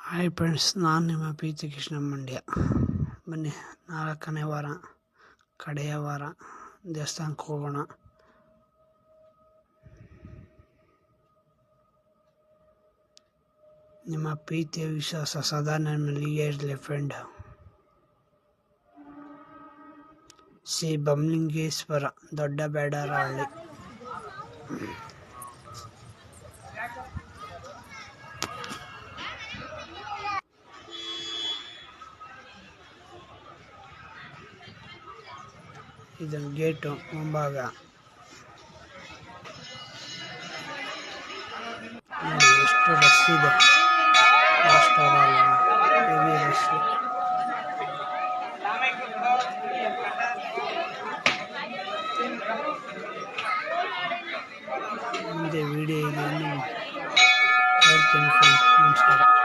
Hi friends, ನಾನು ನಿಮ್ಮ ಪ್ರೀತಿ ಕೃಷ್ಣ ಮಂಡ್ಯ. ಬನ್ನಿ, 4ನೇ ವಾರ, ಕಡೆಯ ವಾರ, ದೇವಸ್ಥಾನಕ್ಕೆ ಹೋಗೋಣ. ನಿಮ್ಮ ಪ್ರೀತಿಯ ವಿಶ್ವಾಸ ಸದಾ ನನ್ನ ಮೇಲೆ ಇರಲಿ ಫ್ರೆಂಡ್. ಶ್ರೀ ಬಮಲಿಂಗೇಶ್ವರ, ದೊಡ್ಡ ಬೇಡರಹಳ್ಳಿ. ಇದು ಗೇಟು ಮುಂಭಾಗ. ನೋಡಿ ಎಷ್ಟು ರಶ್ ಇದೆ.